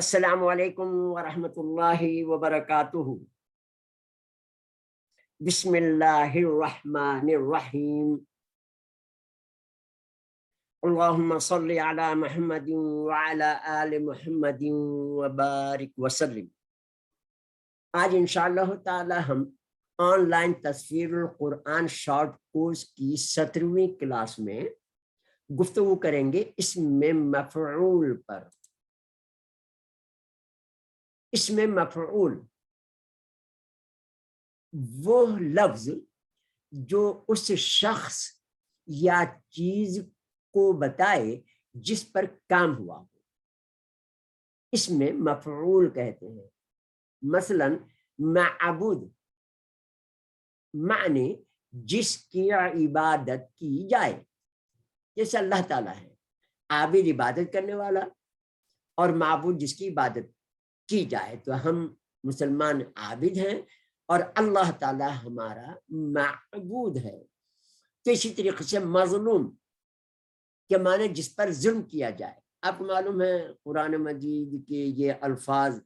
السلام علیکم ورحمۃ اللہ وبرکاتہ۔ بسم اللہ الرحمن الرحیم۔ اللہم صلی علی محمد وعلی آل محمد وبارک وسلم۔ آج انشاءاللہ تعالی ہم آن لائن تفسیر القرآن شارٹ کورس کی 17ویں کلاس میں گفتگو کریں گے اسم مفعول پر۔ اسم مفعول وہ لفظ جو اس شخص یا چیز کو بتائے جس پر کام ہوا ہو، اسم مفعول کہتے ہیں۔ مثلا معبود معنی جس کی عبادت کی جائے، جیسے اللہ تعالیٰ ہے، عابد عبادت کرنے والا، اور معبود جس کی عبادت کی جائے۔ تو ہم مسلمان عابد ہیں اور اللہ تعالیٰ ہمارا معبود ہے۔ تو اسی طریقے سے مظلوم کے معنی جس پر ظلم کیا جائے۔ آپ کو معلوم ہے قرآن مجید کے یہ الفاظ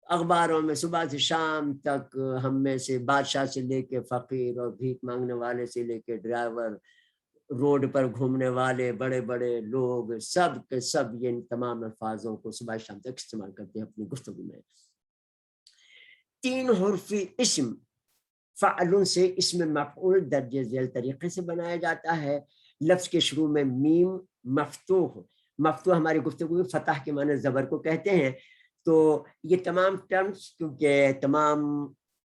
اخباروں میں صبح سے شام تک ہم میں سے بادشاہ سے لے کے فقیر اور بھیک مانگنے والے سے لے کے ڈرائیور، روڈ پر گھومنے والے، بڑے بڑے لوگ، سب کے سب یہ ان تمام الفاظوں کو صبح شام تک استعمال کرتے ہیں اپنی گفتگو میں۔ 3 حرفی اسم فعل سے اسم مفعول درج ذیل طریقے سے بنایا جاتا ہے۔ لفظ کے شروع میں میم مفتوح، مفتوح ہماری گفتگو میں فتح کے معنی زبر کو کہتے ہیں۔ تو یہ تمام ٹرمز کیونکہ تمام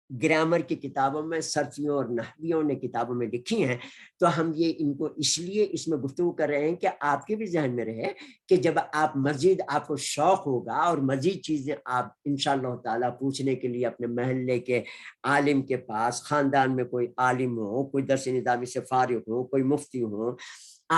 گرامر کی کتابوں میں، صرفیوں اور نحویوں نے کتابوں میں لکھی ہیں، تو ہم یہ ان کو اس لیے اس میں گفتگو کر رہے ہیں کہ آپ کے بھی ذہن میں رہے کہ جب آپ مزید آپ کو شوق ہوگا اور مزید چیزیں آپ انشاءاللہ تعالیٰ پوچھنے کے لیے اپنے محلے کے عالم کے پاس، خاندان میں کوئی عالم ہو، کوئی درس نظامی سے فارغ ہو، کوئی مفتی ہو،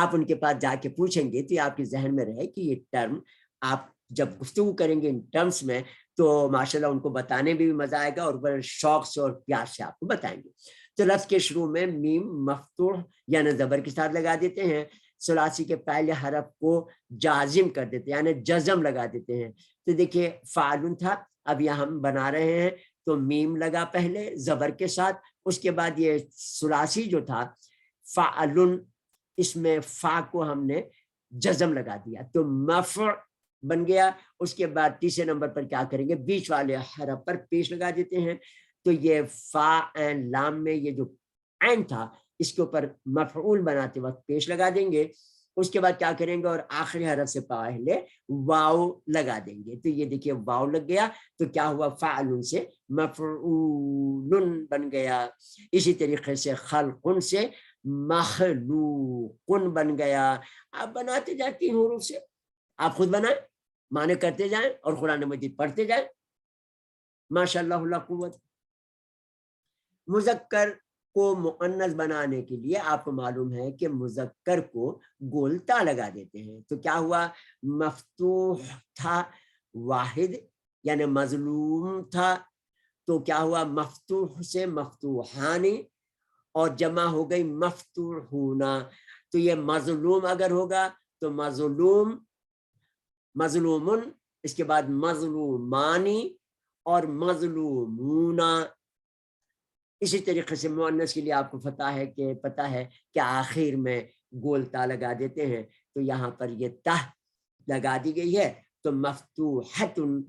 آپ ان کے پاس جا کے پوچھیں گے تو آپ کے ذہن میں رہے کہ یہ ٹرم آپ جب گفتگو کریں گے ان ٹرمز میں تو ماشاءاللہ ان کو بتانے میں بھی مزہ آئے گا اور بڑے شوق سے اور پیار سے آپ کو بتائیں گے۔ تو لفظ کے شروع میں میم مفتوح یعنی زبر کے ساتھ لگا دیتے ہیں، ثلاثی کے پہلے حرف کو جازم کر دیتے ہیں یعنی جزم لگا دیتے ہیں۔ تو دیکھیے فعلن تھا، اب یہاں ہم بنا رہے ہیں تو میم لگا پہلے زبر کے ساتھ، اس کے بعد یہ ثلاثی جو تھا فعلن، اس میں فا کو ہم نے جزم لگا دیا تو مفع بن گیا۔ اس کے بعد تیسرے نمبر پر کیا کریں گے، بیچ والے حرف پر پیش لگا دیتے ہیں۔ تو یہ فا عین لام میں یہ جو عین تھا اس کے اوپر مفعول بناتے وقت پیش لگا دیں گے۔ اس کے بعد کیا کریں گے اور آخری حرف سے پہلے واو لگا دیں گے۔ تو یہ دیکھیے واو لگ گیا تو کیا ہوا، فعل سے مفعول بن گیا۔ اسی طریقے سے خلق سے مخلوق بن گیا۔ آپ بناتے جائیں 3 حروف سے، آپ خود بنائیں، معنی کرتے جائیں اور قرآن مجید پڑھتے جائیں، ماشاءاللہ لا قوت۔ مذکر کو مؤنث بنانے کے لیے آپ کو معلوم ہے کہ مذکر کو گول تا لگا دیتے ہیں۔ تو کیا ہوا، مفتوح تھا واحد یعنی مظلوم تھا، تو کیا ہوا مفتوح سے مفتوحانی اور جمع ہو گئی مفتوحونا۔ تو یہ مظلوم اگر ہوگا تو مظلوم، مظلومن، اس کے بعد مظلومانی اور مظلومونا۔ اسی طریقے سے مؤنث کے لیے آپ کو پتہ ہے کہ آخر میں گول تا لگا دیتے ہیں۔ تو یہاں پر یہ تہ لگا دی گئی ہے تو مفتوحتن،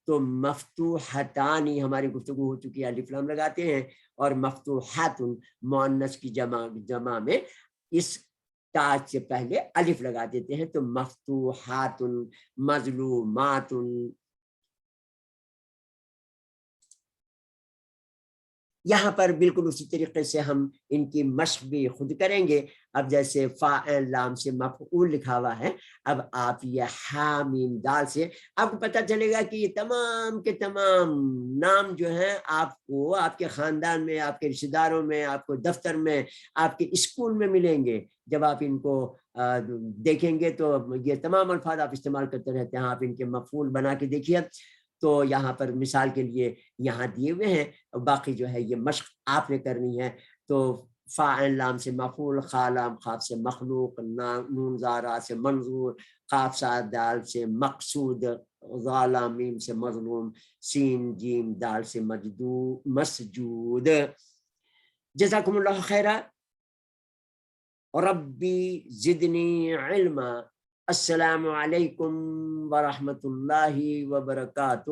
تو مفتوحتانی ہماری گفتگو ہو چکی ہے، الف لام لگاتے ہیں، اور مفتوحاتن مؤنث کی جمع میں اس تاج سے پہلے الف لگا دیتے ہیں تو مفتوحات مظلومات۔ یہاں پر بالکل اسی طریقے سے ہم ان کی مشق بھی خود کریں گے۔ اب جیسے فاعل لام سے مفعول لکھا ہوا ہے، اب آپ یہ ہا میم دال سے آپ کو پتہ چلے گا کہ یہ تمام کے تمام نام جو ہیں آپ کو آپ کے خاندان میں، آپ کے رشتہ داروں میں، آپ کو دفتر میں، آپ کے اسکول میں ملیں گے۔ جب آپ ان کو دیکھیں گے تو یہ تمام الفاظ آپ استعمال کرتے رہتے ہیں، آپ ان کے مفعول بنا کے دیکھیے۔ تو یہاں پر مثال کے لیے یہاں دیے ہوئے ہیں، باقی جو ہے یہ مشق آپ نے کرنی ہے۔ تو فاعل لام سے مفعول، خا لام خاف سے مخلوق، نون زارا سے منظور، قاف صاد دال سے مقصود، ظالا میم سے مظلوم، سین جیم دال سے مسجود. جزاکم اللہ خیرہ. ربی زدنی علما. السلام علیکم ورحمۃ اللہ وبرکاتہ.